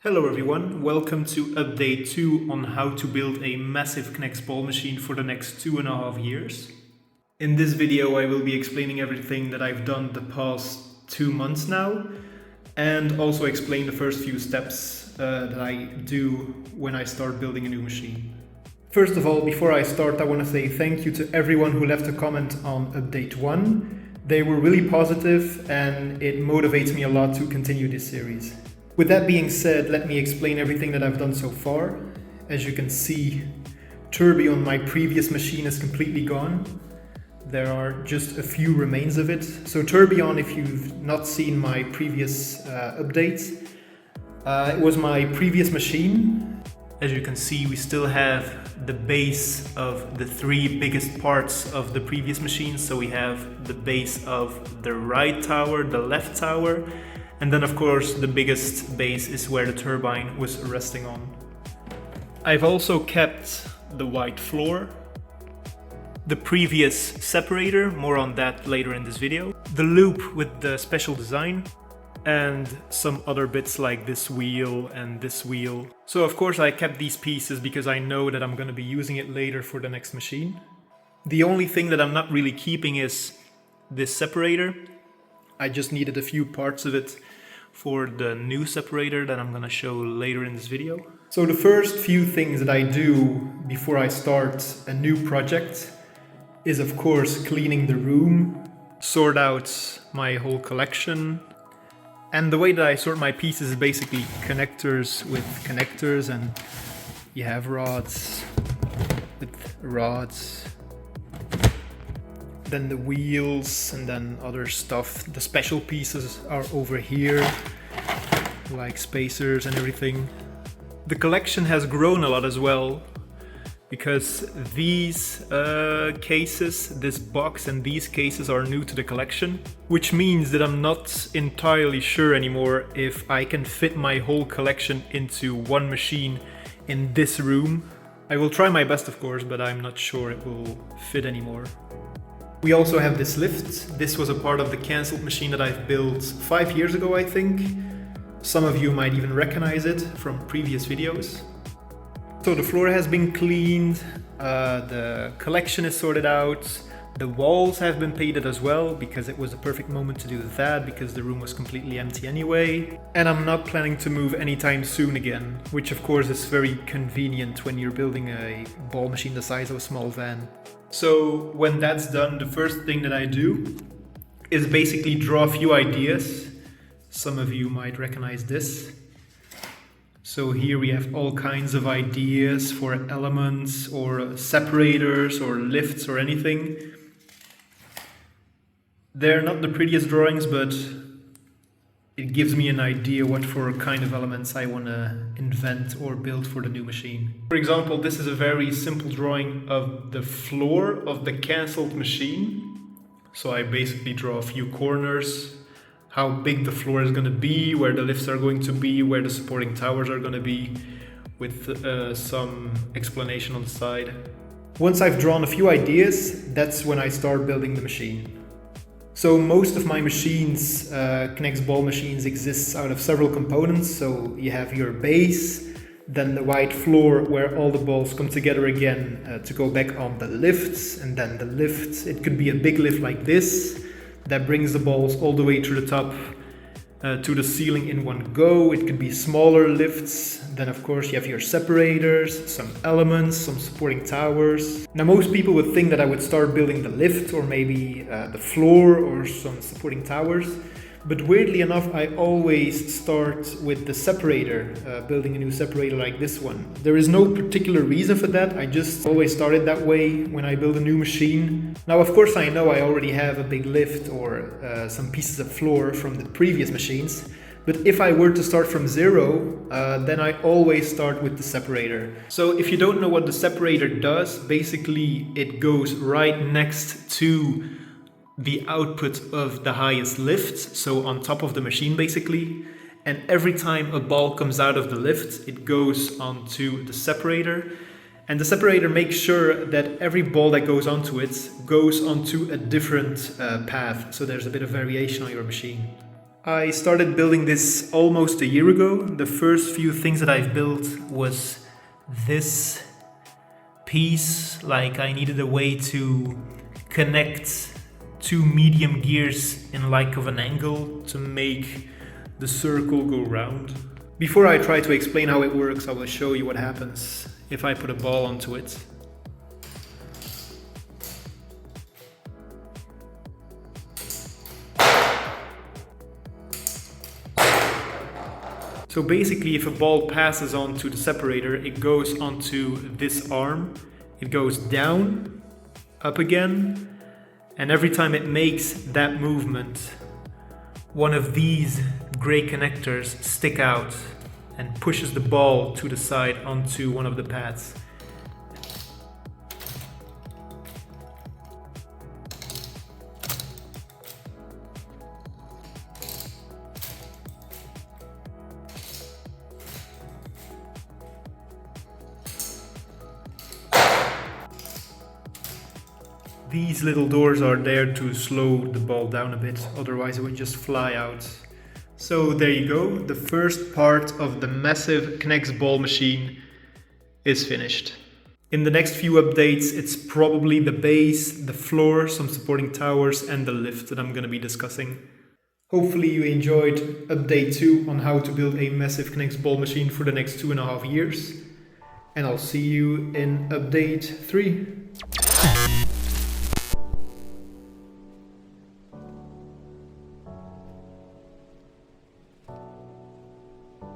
Hello everyone, welcome to update 2 on how to build a massive Knex ball machine for the next 2.5 years. In this video I will be explaining everything that I've done the past 2 months now, and also explain the first few steps that I do when I start building a new machine. First of all, before I start, I want to say thank you to everyone who left a comment on update 1. They were really positive and it motivates me a lot to continue this series. With that being said, let me explain everything that I've done so far. As you can see, Turby on my previous machine is completely gone. There are just a few remains of it. So Tourbillon, if you've not seen my previous updates, it was my previous machine. As you can see, we still have the base of the 3 biggest parts of the previous machine. So we have the base of the right tower, the left tower, and then of course the biggest base is where the turbine was resting on. I've also kept the white floor, the previous separator, more on that later in this video, the loop with the special design, and some other bits like this wheel and this wheel. So of course I kept these pieces because I know that I'm going to be using it later for the next machine. The only thing that I'm not really keeping is this separator. I just needed a few parts of it for the new separator that I'm gonna show later in this video. So the first few things that I do before I start a new project is of course cleaning the room, sort out my whole collection. And the way that I sort my pieces is basically connectors with connectors, and you have rods with rods. Then the wheels, and then other stuff. The special pieces are over here, like spacers and everything. The collection has grown a lot as well, because these cases, this box and these cases are new to the collection, which means that I'm not entirely sure anymore if I can fit my whole collection into one machine in this room. I will try my best of course, but I'm not sure it will fit anymore. We also have this lift. This was a part of the cancelled machine that I've built 5 years ago, I think. Some of you might even recognize it from previous videos. So the floor has been cleaned, the collection is sorted out, the walls have been painted as well, because it was a perfect moment to do that, because the room was completely empty anyway. And I'm not planning to move anytime soon again, which of course is very convenient when you're building a ball machine the size of a small van. So when that's done, the first thing that I do is basically draw a few ideas. Some of you might recognize this. So here we have all kinds of ideas for elements or separators or lifts or anything. They're not the prettiest drawings, but it gives me an idea what for kind of elements I want to invent or build for the new machine. For example, this is a very simple drawing of the floor of the cancelled machine. So I basically draw a few corners, how big the floor is going to be, where the lifts are going to be, where the supporting towers are going to be, with some explanation on the side. Once I've drawn a few ideas, that's when I start building the machine. So most of my machines, Knex ball machines, exists out of several components. So you have your base, then the white floor where all the balls come together again to go back on the lifts, and then the lifts. It could be a big lift like this that brings the balls all the way to the top to the ceiling in one go. It could be smaller lifts. Then of course you have your separators, some elements, some supporting towers. Now most people would think that I would start building the lift or maybe the floor or some supporting towers. But weirdly enough, I always start with the separator, building a new separator like this one. There is no particular reason for that, I just always started that way when I build a new machine. Now of course I know I already have a big lift or some pieces of floor from the previous machines, but if I were to start from zero, then I always start with the separator. So if you don't know what the separator does, basically it goes right next to the output of the highest lift, so on top of the machine basically, and every time a ball comes out of the lift it goes onto the separator, and the separator makes sure that every ball that goes onto it goes onto a different path, so there's a bit of variation on your machine. I started building this almost a year ago. The first few things that I've built was this piece. Like, I needed a way to connect two medium gears in like of an angle to make the circle go round. Before I try to explain how it works, I will show you what happens if I put a ball onto it. So basically, if a ball passes onto the separator, it goes onto this arm, it goes down, up again, and every time it makes that movement, one of these gray connectors stick out and pushes the ball to the side onto one of the pads. These little doors are there to slow the ball down a bit, otherwise it would just fly out. So there you go, the first part of the massive Knex ball machine is finished. In the next few updates, it's probably the base, the floor, some supporting towers, and the lift that I'm going to be discussing. Hopefully you enjoyed update 2 on how to build a massive Knex ball machine for the next 2.5 years. And I'll see you in update 3.